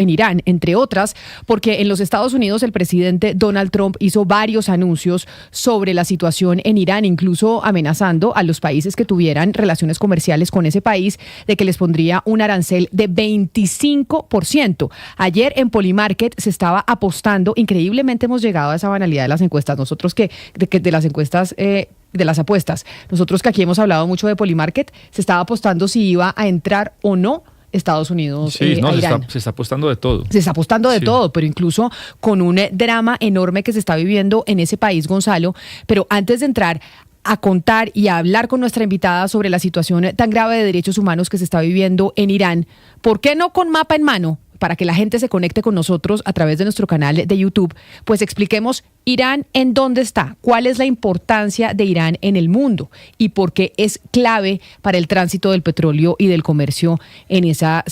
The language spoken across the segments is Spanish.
en Irán, entre otras, porque en los Estados Unidos el presidente Donald Trump hizo varios anuncios sobre la situación en Irán, incluso amenazando a los países que tuvieran relaciones comerciales con ese país de que les pondría un arancel de 25%. Ayer en Polymarket se estaba apostando, increíblemente hemos llegado a esa banalidad de las encuestas, nosotros que de las encuestas de las apuestas, nosotros que aquí hemos hablado mucho de Polymarket, se estaba apostando si iba a entrar o no Estados Unidos a Irán. Se está apostando de todo. Se está apostando de todo, pero incluso con un drama enorme que se está viviendo en ese país, Gonzalo. Pero antes de entrar a contar y a hablar con nuestra invitada sobre la situación tan grave de derechos humanos que se está viviendo en Irán, ¿por qué no con mapa en mano? Para que la gente se conecte con nosotros a través de nuestro canal de YouTube, pues expliquemos Irán en dónde está, cuál es la importancia de Irán en el mundo y por qué es clave para el tránsito del petróleo y del comercio en esa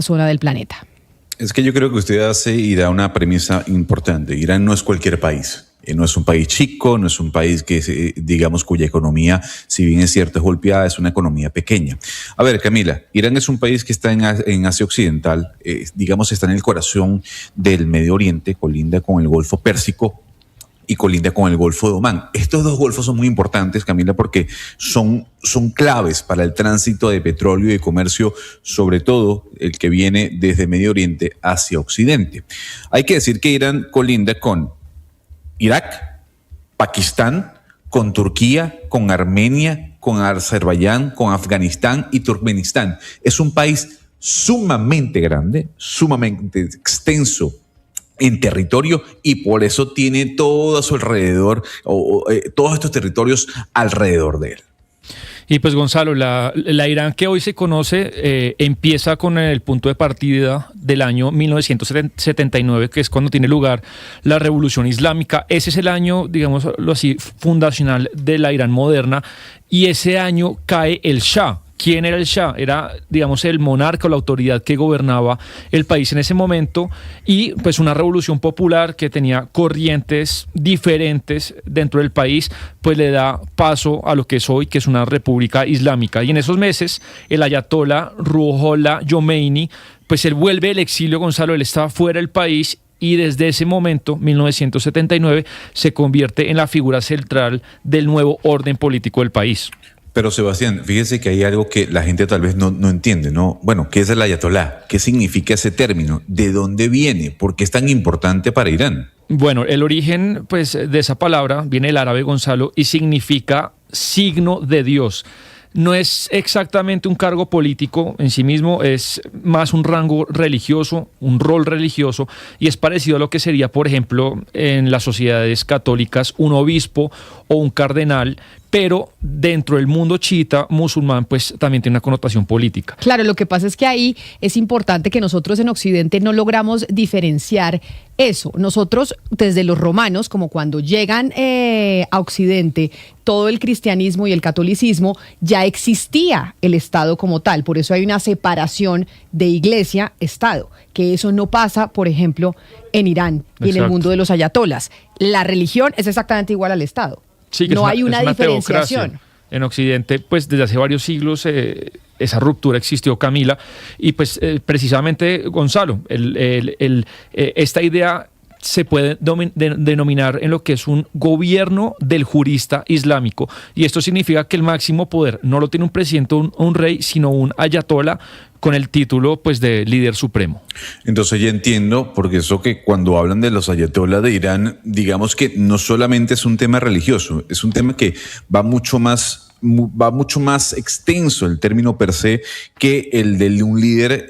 zona del planeta. Es que yo creo que usted hace y da una premisa importante. Irán no es cualquier país. No es un país chico, no es un país que, digamos, cuya economía, si bien es cierto, es golpeada, es una economía pequeña. A ver, Camila, Irán es un país que está en Asia Occidental, digamos, está en el corazón del Medio Oriente, colinda con el Golfo Pérsico y colinda con el Golfo de Omán. Estos dos golfos son muy importantes, Camila, porque son claves para el tránsito de petróleo y de comercio, sobre todo el que viene desde Medio Oriente hacia Occidente. Hay que decir que Irán colinda con Irak, Pakistán, con Turquía, con Armenia, con Azerbaiyán, con Afganistán y Turkmenistán. Es un país sumamente grande, sumamente extenso en territorio y por eso tiene todo a su alrededor, todos estos territorios alrededor de él. Y pues Gonzalo, la Irán que hoy se conoce empieza con el punto de partida del año 1979, que es cuando tiene lugar la Revolución Islámica. Ese es el año, digámoslo así, fundacional de la Irán moderna, y ese año cae el Shah. ¿Quién era el Shah? Era, digamos, el monarca o la autoridad que gobernaba el país en ese momento, y pues una revolución popular que tenía corrientes diferentes dentro del país, pues le da paso a lo que es hoy, que es una república islámica. Y en esos meses, el ayatollah Ruhollah Khomeini, pues él vuelve del exilio, Gonzalo, él estaba fuera del país, y desde ese momento, 1979, se convierte en la figura central del nuevo orden político del país. Pero Sebastián, fíjese que hay algo que la gente tal vez no entiende, ¿no? Bueno, ¿qué es el ayatolá? ¿Qué significa ese término? ¿De dónde viene? ¿Por qué es tan importante para Irán? Bueno, el origen pues, de esa palabra viene del árabe, Gonzalo, y significa signo de Dios. No es exactamente un cargo político en sí mismo, es más un rango religioso, un rol religioso, y es parecido a lo que sería, por ejemplo, en las sociedades católicas, un obispo o un cardenal, pero dentro del mundo chiita musulmán pues también tiene una connotación política. Claro, lo que pasa es que ahí es importante que nosotros en Occidente no logramos diferenciar eso. Nosotros desde los romanos, como cuando llegan a Occidente, todo el cristianismo y el catolicismo, ya existía el Estado como tal. Por eso hay una separación de iglesia-Estado, que eso no pasa, por ejemplo, en Irán y en el mundo de los ayatolas. La religión es exactamente igual al Estado. Sí, que no hay una diferenciación. Teocracia. En Occidente, pues desde hace varios siglos esa ruptura existió, Camila, y pues precisamente, Gonzalo, esta idea se puede denominar en lo que es un gobierno del jurista islámico, y esto significa que el máximo poder no lo tiene un presidente o un rey, sino un ayatollah con el título pues de líder supremo. Entonces ya entiendo, porque eso que cuando hablan de los ayatollah de Irán, digamos que no solamente es un tema religioso, es un tema que va mucho más extenso el término per se que el de un líder,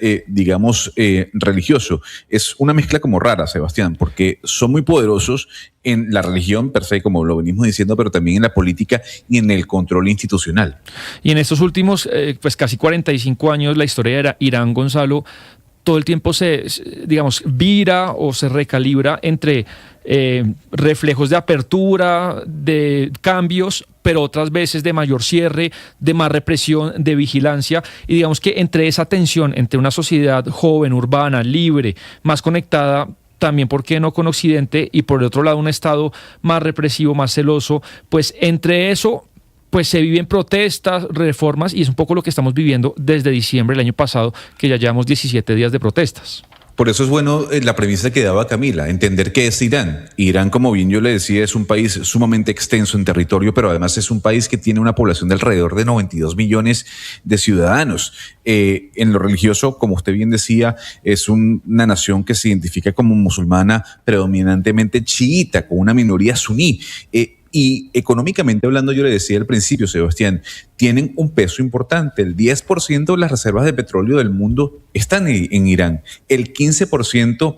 religioso. Es una mezcla como rara, Sebastián, porque son muy poderosos en la religión per se, como lo venimos diciendo, pero también en la política y en el control institucional. Y en estos últimos, pues casi 45 años, la historia de Irán, Gonzalo, todo el tiempo se vira o se recalibra entre reflejos de apertura, de cambios, pero otras veces de mayor cierre, de más represión, de vigilancia, y digamos que entre esa tensión entre una sociedad joven, urbana, libre, más conectada, también, ¿por qué no?, con Occidente, y por el otro lado un Estado más represivo, más celoso, pues entre eso pues se viven protestas, reformas, y es un poco lo que estamos viviendo desde diciembre del año pasado, que ya llevamos 17 días de protestas. Por eso es bueno la premisa que daba Camila, entender qué es Irán. Irán, como bien yo le decía, es un país sumamente extenso en territorio, pero además es un país que tiene una población de alrededor de 92 millones de ciudadanos. En lo religioso, como usted bien decía, es una nación que se identifica como musulmana, predominantemente chiita, con una minoría suní. Y económicamente hablando, yo le decía al principio, Sebastián, tienen un peso importante. El 10% de las reservas de petróleo del mundo están en Irán. El 15%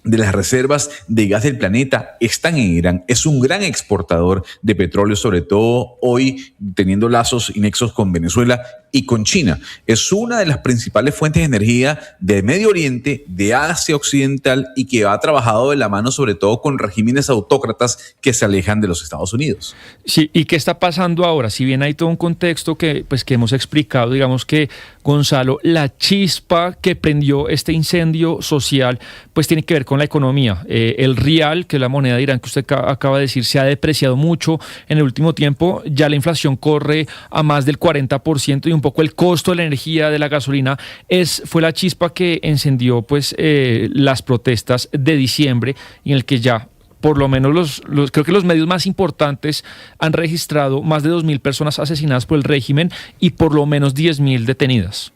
de las reservas de gas del planeta están en Irán. Es un gran exportador de petróleo, sobre todo hoy teniendo lazos y nexos con Venezuela y con China. Es una de las principales fuentes de energía del Medio Oriente, de Asia Occidental, y que ha trabajado de la mano sobre todo con regímenes autócratas que se alejan de los Estados Unidos. Sí, ¿y qué está pasando ahora? Si bien hay todo un contexto que hemos explicado, digamos que, Gonzalo, la chispa que prendió este incendio social pues tiene que ver con la economía. El rial, que es la moneda de Irán que usted acaba de decir, se ha depreciado mucho en el último tiempo. Ya la inflación corre a más del 40% y un poco el costo de la energía, de la gasolina, fue la chispa que encendió pues las protestas de diciembre, en el que ya por lo menos creo que los medios más importantes han registrado más de 2.000 personas asesinadas por el régimen y por lo menos 10.000 detenidas.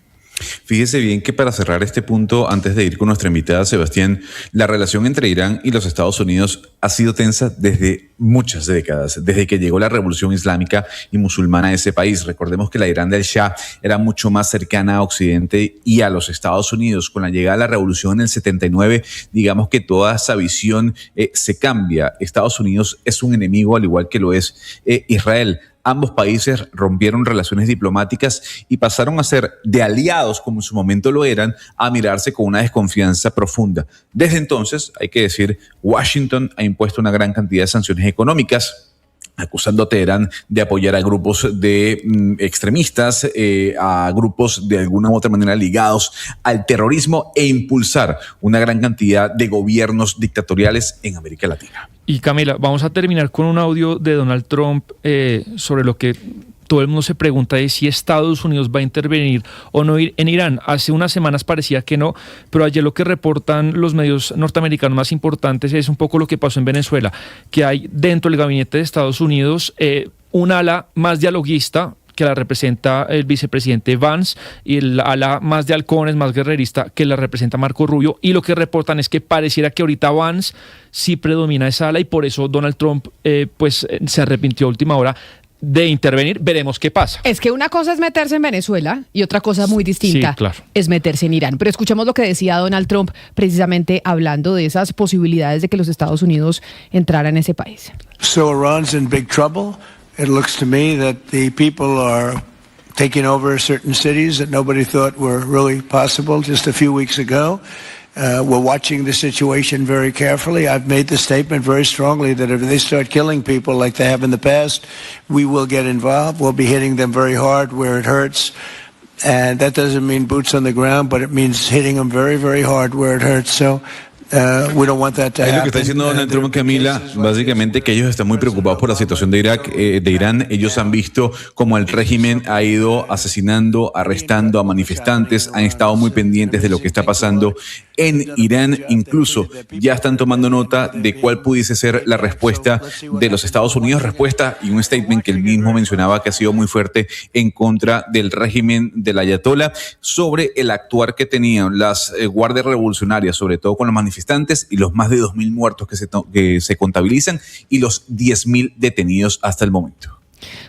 Fíjese bien que para cerrar este punto, antes de ir con nuestra invitada, Sebastián, la relación entre Irán y los Estados Unidos ha sido tensa desde muchas décadas, desde que llegó la revolución islámica y musulmana a ese país. Recordemos que la Irán del Shah era mucho más cercana a Occidente y a los Estados Unidos. Con la llegada de la revolución en el 79, digamos que toda esa visión se cambia. Estados Unidos es un enemigo, al igual que lo es Israel. Ambos países rompieron relaciones diplomáticas y pasaron a ser de aliados, como en su momento lo eran, a mirarse con una desconfianza profunda. Desde entonces, hay que decir, Washington ha impuesto una gran cantidad de sanciones económicas, acusando a Teherán de apoyar a grupos de extremistas, a grupos de alguna u otra manera ligados al terrorismo e impulsar una gran cantidad de gobiernos dictatoriales en América Latina. Y Camila, vamos a terminar con un audio de Donald Trump sobre lo que todo el mundo se pregunta de si Estados Unidos va a intervenir o no en Irán. Hace unas semanas parecía que no, pero ayer lo que reportan los medios norteamericanos más importantes es un poco lo que pasó en Venezuela, que hay dentro del gabinete de Estados Unidos un ala más dialoguista, que la representa el vicepresidente Vance, y el ala más de halcones, más guerrerista, que la representa Marco Rubio, y lo que reportan es que pareciera que ahorita Vance sí predomina esa ala y por eso Donald Trump se arrepintió a última hora de intervenir. Veremos qué pasa. Es que una cosa es meterse en Venezuela y otra cosa muy distinta es meterse en Irán. Pero escuchemos lo que decía Donald Trump precisamente hablando de esas posibilidades de que los Estados Unidos entraran en ese país. So Iran's in big trouble. It looks to me that the people are taking over certain cities that nobody thought were really possible just a few weeks ago. We're watching the situation very carefully. I've made the statement very strongly that if they start killing people like they have in the past, we will get involved. We'll be hitting them very hard where it hurts. And that doesn't mean boots on the ground, but it means hitting them very, very hard where it hurts. So we don't want that to happen. Es lo que está diciendo Donald Trump, Camila, básicamente que ellos están muy preocupados por la situación de Irán. Ellos han visto cómo el régimen ha ido asesinando, arrestando a manifestantes, han estado muy pendientes de lo que está pasando en Irán. Incluso ya están tomando nota de cuál pudiese ser la respuesta de los Estados Unidos, respuesta y un statement que él mismo mencionaba que ha sido muy fuerte en contra del régimen del Ayatollah sobre el actuar que tenían las guardias revolucionarias, sobre todo con los manifestantes y los más de 2.000 muertos que se contabilizan y los 10.000 detenidos hasta el momento.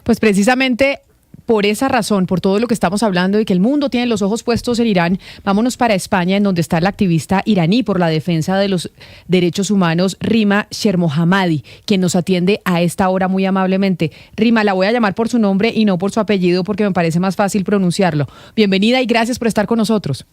Pues precisamente por esa razón, por todo lo que estamos hablando y que el mundo tiene los ojos puestos en Irán, vámonos para España, en donde está la activista iraní por la defensa de los derechos humanos, Rima Shermohammadi, quien nos atiende a esta hora muy amablemente. Rima, la voy a llamar por su nombre y no por su apellido porque me parece más fácil pronunciarlo. Bienvenida y gracias por estar con nosotros.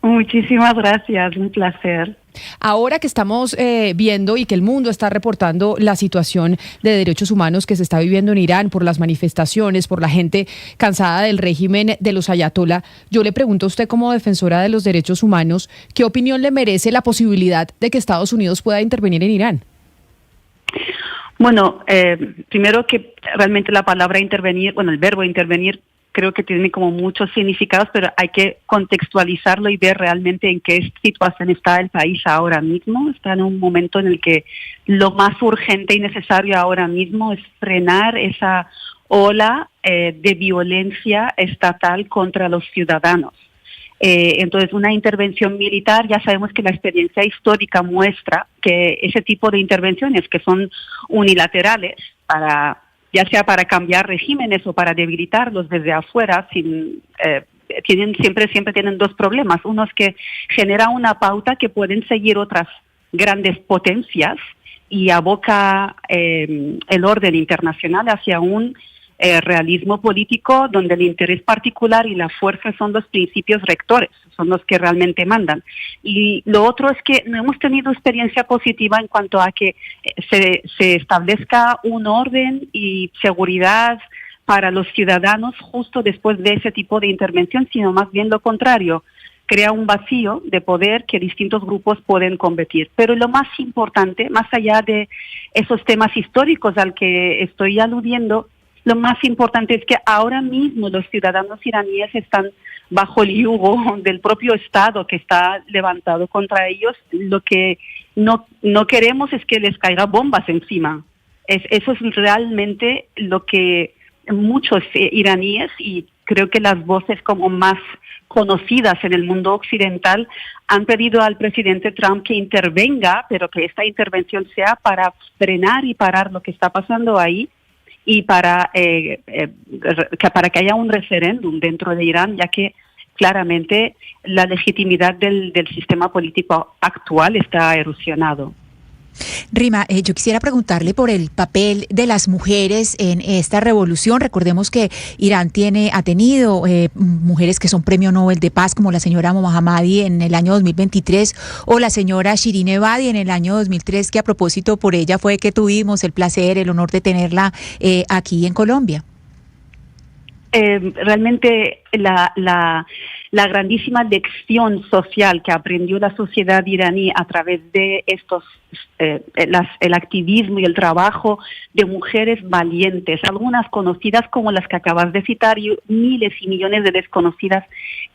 Muchísimas gracias, un placer. Ahora que estamos viendo y que el mundo está reportando la situación de derechos humanos que se está viviendo en Irán por las manifestaciones, por la gente cansada del régimen de los ayatollah, yo le pregunto a usted como defensora de los derechos humanos, ¿qué opinión le merece la posibilidad de que Estados Unidos pueda intervenir en Irán? Bueno, primero que realmente la palabra intervenir, el verbo intervenir creo que tiene como muchos significados, pero hay que contextualizarlo y ver realmente en qué situación está el país ahora mismo. Está en un momento en el que lo más urgente y necesario ahora mismo es frenar esa ola de violencia estatal contra los ciudadanos. Entonces, una intervención militar, ya sabemos que la experiencia histórica muestra que ese tipo de intervenciones que son unilaterales, ya sea para cambiar regímenes o para debilitarlos desde afuera, siempre tienen dos problemas. Uno es que genera una pauta que pueden seguir otras grandes potencias y aboca el orden internacional hacia un realismo político donde el interés particular y la fuerza son los principios rectores, son los que realmente mandan. Y lo otro es que no hemos tenido experiencia positiva en cuanto a que se establezca un orden y seguridad para los ciudadanos justo después de ese tipo de intervención, sino más bien lo contrario, crea un vacío de poder que distintos grupos pueden combatir. Pero lo más importante, más allá de esos temas históricos al que estoy aludiendo, lo más importante es que ahora mismo los ciudadanos iraníes están bajo el yugo del propio Estado que está levantado contra ellos. Lo que no queremos es que les caigan bombas encima. Eso es realmente lo que muchos iraníes, y creo que las voces como más conocidas en el mundo occidental, han pedido al presidente Trump que intervenga, pero que esta intervención sea para frenar y parar lo que está pasando ahí, y para que haya un referéndum dentro de Irán, ya que claramente la legitimidad del sistema político actual está erosionado. Rima, yo quisiera preguntarle por el papel de las mujeres en esta revolución. Recordemos que Irán ha tenido mujeres que son premio Nobel de Paz, como la señora Mohammadi en el año 2023 o la señora Shirin Ebadi en el año 2003, que a propósito por ella fue que tuvimos el placer, el honor de tenerla aquí en Colombia. Realmente la grandísima lección social que aprendió la sociedad iraní a través de el activismo y el trabajo de mujeres valientes, algunas conocidas como las que acabas de citar y miles y millones de desconocidas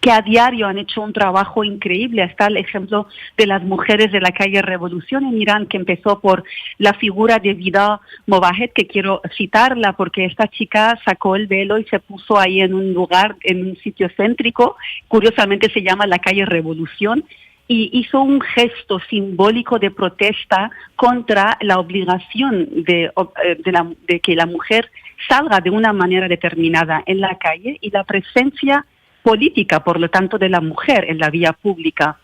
que a diario han hecho un trabajo increíble. Está el ejemplo de las mujeres de la calle Revolución en Irán, que empezó por la figura de Vida Movahed, que quiero citarla porque esta chica sacó el velo y se puso ahí en un lugar, en un sitio céntrico, curiosamente se llama la calle Revolución, y hizo un gesto simbólico de protesta contra la obligación de que la mujer salga de una manera determinada en la calle y la presencia política, por lo tanto, de la mujer en la vía pública.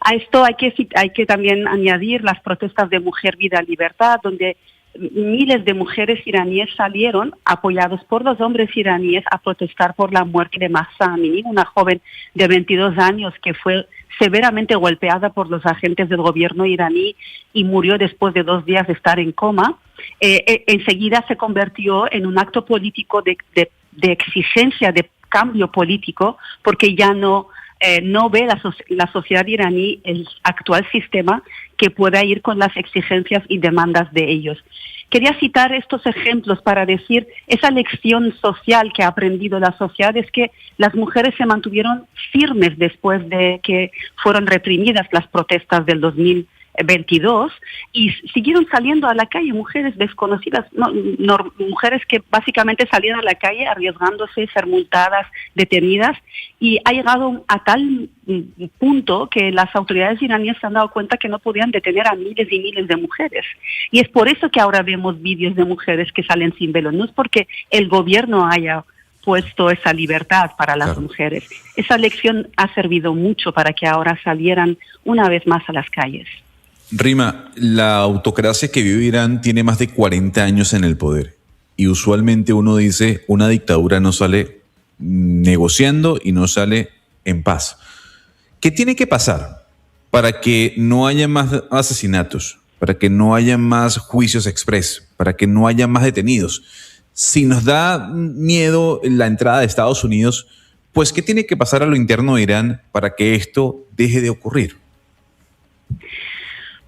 A esto hay que también añadir las protestas de Mujer, Vida, Libertad, donde miles de mujeres iraníes salieron, apoyados por los hombres iraníes, a protestar por la muerte de Mahsa Amini, una joven de 22 años que fue severamente golpeada por los agentes del gobierno iraní y murió después de 2 días de estar en coma. Enseguida se convirtió en un acto político de exigencia de cambio político, porque ya no ve la sociedad iraní el actual sistema que pueda ir con las exigencias y demandas de ellos. Quería citar estos ejemplos para decir esa lección social que ha aprendido la sociedad, es que las mujeres se mantuvieron firmes después de que fueron reprimidas las protestas del 2022 y siguieron saliendo a la calle, mujeres desconocidas, mujeres que básicamente salían a la calle arriesgándose, ser multadas, detenidas, y ha llegado a tal punto que las autoridades iraníes se han dado cuenta que no podían detener a miles y miles de mujeres. Y es por eso que ahora vemos vídeos de mujeres que salen sin velo, no es porque el gobierno haya puesto esa libertad para las mujeres. Esa lección ha servido mucho para que ahora salieran una vez más a las calles. Rima, la autocracia que vive Irán tiene más de 40 años en el poder y usualmente uno dice una dictadura no sale negociando y no sale en paz. ¿Qué tiene que pasar para que no haya más asesinatos, para que no haya más juicios express, para que no haya más detenidos? Si nos da miedo la entrada de Estados Unidos, pues ¿qué tiene que pasar a lo interno de Irán para que esto deje de ocurrir?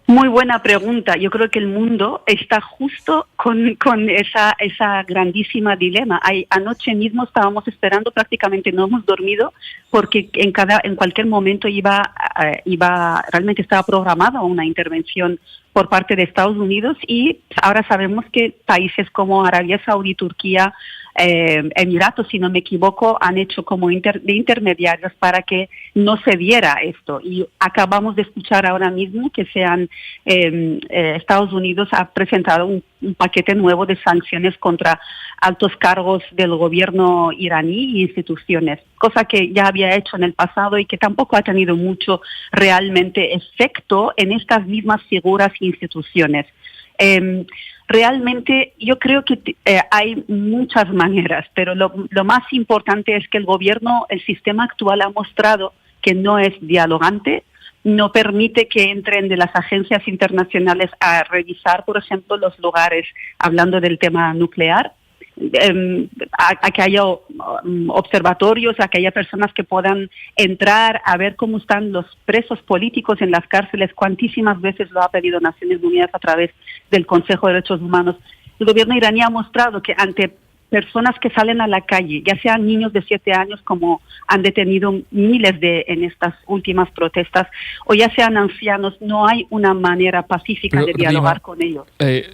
Muy buena pregunta. Yo creo que el mundo está justo con esa grandísima dilema. Anoche mismo estábamos esperando, prácticamente no hemos dormido, porque en cualquier momento realmente estaba programada una intervención por parte de Estados Unidos, y ahora sabemos que países como Arabia Saudí, Turquía, Emiratos, si no me equivoco, han hecho como de intermediarios para que no se diera esto. Y acabamos de escuchar ahora mismo que Estados Unidos ha presentado un paquete nuevo de sanciones contra altos cargos del gobierno iraní e instituciones, cosa que ya había hecho en el pasado y que tampoco ha tenido mucho realmente efecto en estas mismas figuras e instituciones. Realmente yo creo que hay muchas maneras, pero lo más importante es que el sistema actual ha mostrado que no es dialogante, no permite que entren de las agencias internacionales a revisar, por ejemplo, los lugares, hablando del tema nuclear, a que haya observatorios, a que haya personas que puedan entrar a ver cómo están los presos políticos en las cárceles. Cuantísimas veces lo ha pedido Naciones Unidas a través del Consejo de Derechos Humanos. El gobierno iraní ha mostrado que ante personas que salen a la calle, ya sean niños de 7 años, como han detenido miles en estas últimas protestas, o ya sean ancianos, no hay una manera pacífica de dialogar con ellos.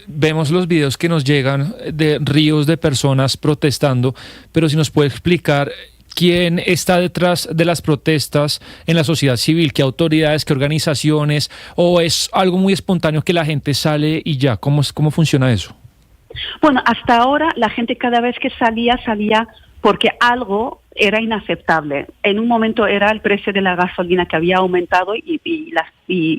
Vemos los videos que nos llegan de ríos de personas protestando, pero si nos puede explicar quién está detrás de las protestas en la sociedad civil, qué autoridades, qué organizaciones, o es algo muy espontáneo que la gente sale y ya, ¿cómo funciona eso? Bueno, hasta ahora la gente cada vez que salía porque algo era inaceptable. En un momento era el precio de la gasolina, que había aumentado, y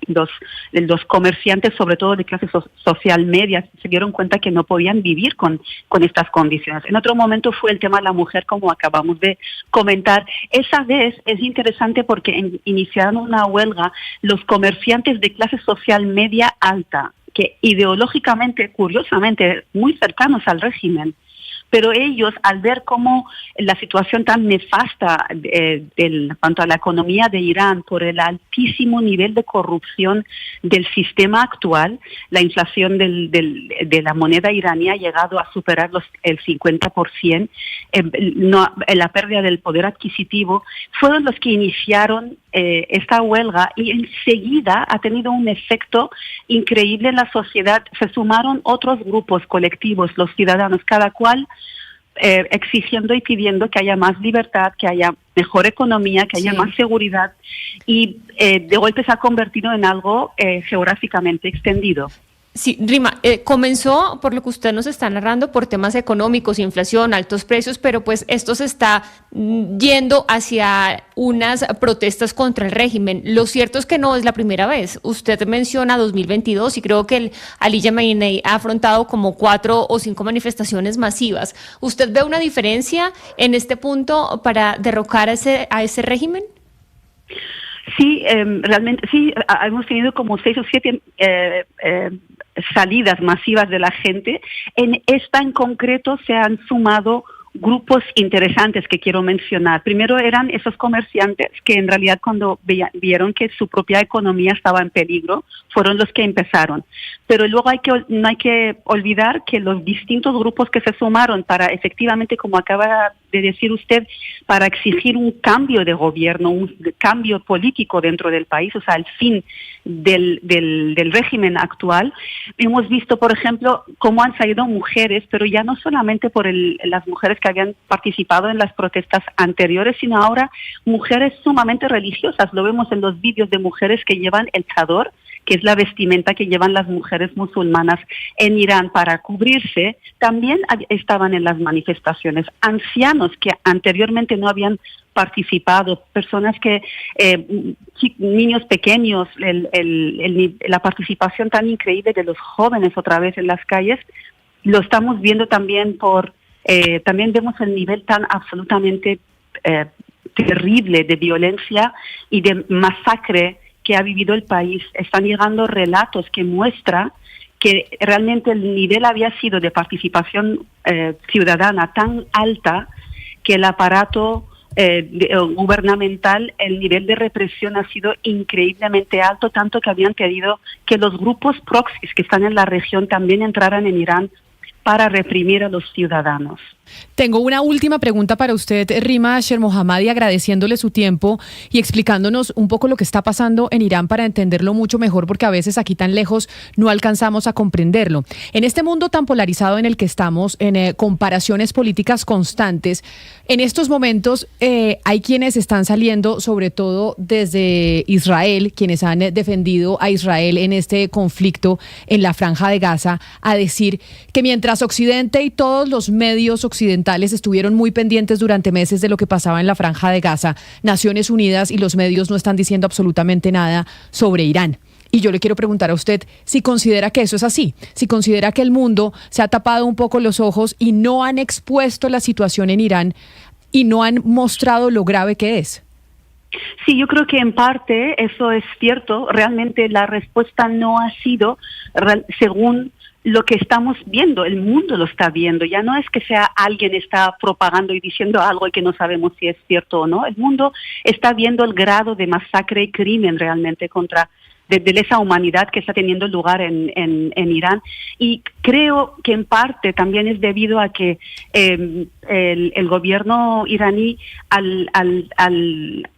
los comerciantes, sobre todo de clase social media, se dieron cuenta que no podían vivir con estas condiciones. En otro momento fue el tema de la mujer, como acabamos de comentar. Esa vez es interesante porque iniciaron una huelga los comerciantes de clase social media alta, que ideológicamente, curiosamente, muy cercanos al régimen, pero ellos, al ver cómo la situación tan nefasta en cuanto a la economía de Irán, por el altísimo nivel de corrupción del sistema actual, la inflación de la moneda iraní ha llegado a superar el 50%, la pérdida del poder adquisitivo, fueron los que iniciaron esta huelga, y enseguida ha tenido un efecto increíble en la sociedad. Se sumaron otros grupos colectivos, los ciudadanos, cada cual exigiendo y pidiendo que haya más libertad, que haya mejor economía, que haya más seguridad, y de golpe se ha convertido en algo geográficamente extendido. Sí, Rima, comenzó, por lo que usted nos está narrando, por temas económicos, inflación, altos precios, pero pues esto se está yendo hacia unas protestas contra el régimen. Lo cierto es que no es la primera vez. Usted menciona 2022 y creo que el Ali Khamenei ha afrontado como 4 o 5 manifestaciones masivas. ¿Usted ve una diferencia en este punto para derrocar a ese régimen? Sí, realmente sí, hemos tenido como 6 o 7 salidas masivas de la gente. En esta en concreto se han sumado grupos interesantes que quiero mencionar. Primero eran esos comerciantes que en realidad cuando vieron que su propia economía estaba en peligro, fueron los que empezaron. Pero luego no hay que olvidar que los distintos grupos que se sumaron para efectivamente, como acaba de decir usted, para exigir un cambio de gobierno, un cambio político dentro del país, o sea, el fin del régimen actual. Hemos visto, por ejemplo, cómo han salido mujeres, pero ya no solamente por las mujeres que habían participado en las protestas anteriores, sino ahora mujeres sumamente religiosas. Lo vemos en los vídeos de mujeres que llevan el chador, que es la vestimenta que llevan las mujeres musulmanas en Irán para cubrirse. También estaban en las manifestaciones ancianos que anteriormente no habían participado, personas niños pequeños, la participación tan increíble de los jóvenes otra vez en las calles. Lo estamos viendo también también vemos el nivel tan absolutamente terrible de violencia y de masacre que ha vivido el país. Están llegando relatos que muestran que realmente el nivel había sido de participación ciudadana tan alta que el aparato gubernamental, el nivel de represión ha sido increíblemente alto, tanto que habían pedido que los grupos proxies que están en la región también entraran en Irán para reprimir a los ciudadanos. Tengo una última pregunta para usted, Rima Shermohammadi, agradeciéndole su tiempo y explicándonos un poco lo que está pasando en Irán para entenderlo mucho mejor, porque a veces aquí tan lejos no alcanzamos a comprenderlo. En este mundo tan polarizado en el que estamos, en comparaciones políticas constantes, en estos momentos hay quienes están saliendo, sobre todo desde Israel, quienes han defendido a Israel en este conflicto en la Franja de Gaza, a decir que mientras Occidente y todos los medios occidentales estuvieron muy pendientes durante meses de lo que pasaba en la Franja de Gaza, Naciones Unidas y los medios no están diciendo absolutamente nada sobre Irán. Y yo le quiero preguntar a usted si considera que eso es así, si considera que el mundo se ha tapado un poco los ojos y no han expuesto la situación en Irán y no han mostrado lo grave que es. Sí, yo creo que en parte eso es cierto. Realmente la respuesta no ha sido según lo que estamos viendo, el mundo lo está viendo. Ya no es que sea alguien está propagando y diciendo algo y que no sabemos si es cierto o no. El mundo está viendo el grado de masacre y crimen realmente contra de esa humanidad que está teniendo lugar en Irán. Y creo que en parte también es debido a que el gobierno iraní, al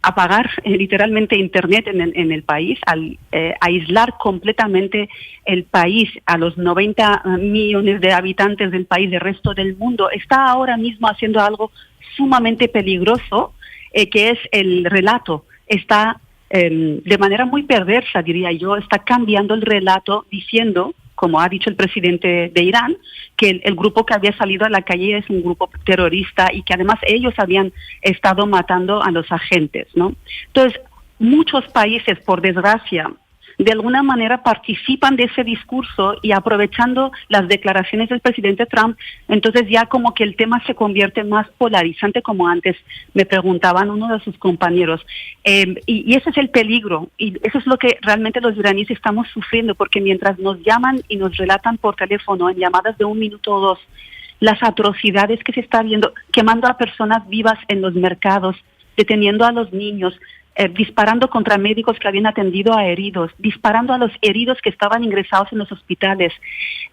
apagar literalmente Internet en el país, al aislar completamente el país a los 90 millones de habitantes del país, del resto del mundo, está ahora mismo haciendo algo sumamente peligroso, que es el relato. Está de manera muy perversa, diría yo, está cambiando el relato diciendo, como ha dicho el presidente de Irán, que el grupo que había salido a la calle es un grupo terrorista y que además ellos habían estado matando a los agentes, ¿no? Entonces, muchos países, por desgracia, de alguna manera participan de ese discurso y aprovechando las declaraciones del presidente Trump, entonces ya como que el tema se convierte más polarizante, como antes me preguntaban uno de sus compañeros. Y ese es el peligro, y eso es lo que realmente los iraníes estamos sufriendo, porque mientras nos llaman y nos relatan por teléfono en llamadas de 1 minuto o 2, las atrocidades que se está viendo, quemando a personas vivas en los mercados, deteniendo a los niños, disparando contra médicos que habían atendido a heridos, disparando a los heridos que estaban ingresados en los hospitales.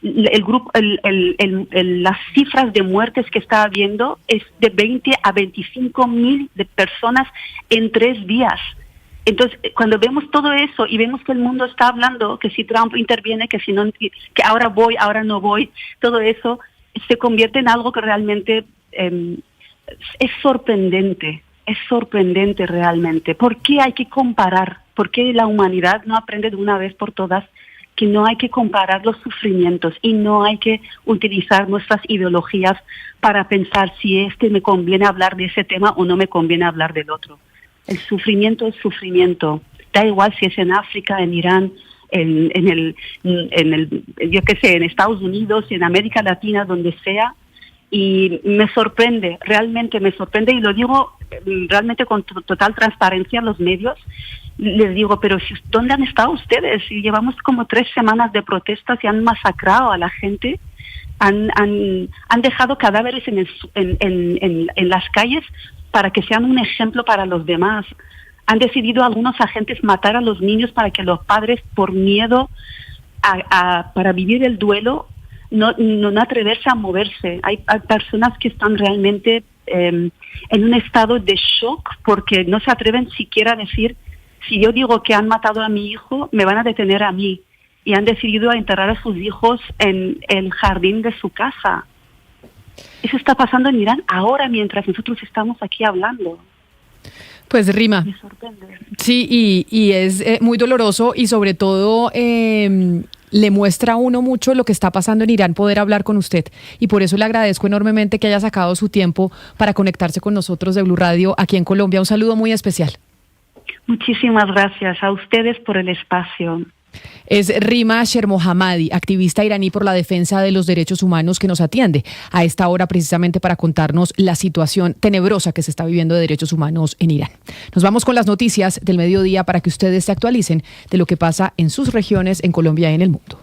Las cifras de muertes que está habiendo es de 20 a 25 mil de personas en 3 días. Entonces, cuando vemos todo eso y vemos que el mundo está hablando que si Trump interviene, que si no, que ahora voy, ahora no voy, todo eso se convierte en algo que realmente es sorprendente. Es sorprendente realmente. ¿Por qué hay que comparar? ¿Por qué la humanidad no aprende de una vez por todas que no hay que comparar los sufrimientos y no hay que utilizar nuestras ideologías para pensar si me conviene hablar de ese tema o no me conviene hablar del otro? El sufrimiento es sufrimiento. Da igual si es en África, en Irán, en Estados Unidos, en América Latina, donde sea. Y me sorprende, realmente me sorprende, y lo digo realmente con total transparencia a los medios. Les digo, pero ¿dónde han estado ustedes? Y llevamos como 3 semanas de protestas y han masacrado a la gente, han dejado cadáveres en las calles para que sean un ejemplo para los demás. Han decidido algunos agentes matar a los niños para que los padres, por miedo para vivir el duelo, no atreverse a moverse. Hay personas que están realmente en un estado de shock porque no se atreven siquiera a decir, si yo digo que han matado a mi hijo, me van a detener a mí. Y han decidido enterrar a sus hijos en el jardín de su casa. Eso está pasando en Irán ahora mientras nosotros estamos aquí hablando. Pues Rima, Me sorprende. Sí, y es muy doloroso y sobre todo le muestra a uno mucho lo que está pasando en Irán poder hablar con usted. Y por eso le agradezco enormemente que haya sacado su tiempo para conectarse con nosotros de Blue Radio aquí en Colombia. Un saludo muy especial. Muchísimas gracias a ustedes por el espacio. Es Rima Shermohammadi, activista iraní por la defensa de los derechos humanos, que nos atiende a esta hora precisamente para contarnos la situación tenebrosa que se está viviendo de derechos humanos en Irán. Nos vamos con las noticias del mediodía para que ustedes se actualicen de lo que pasa en sus regiones, en Colombia y en el mundo.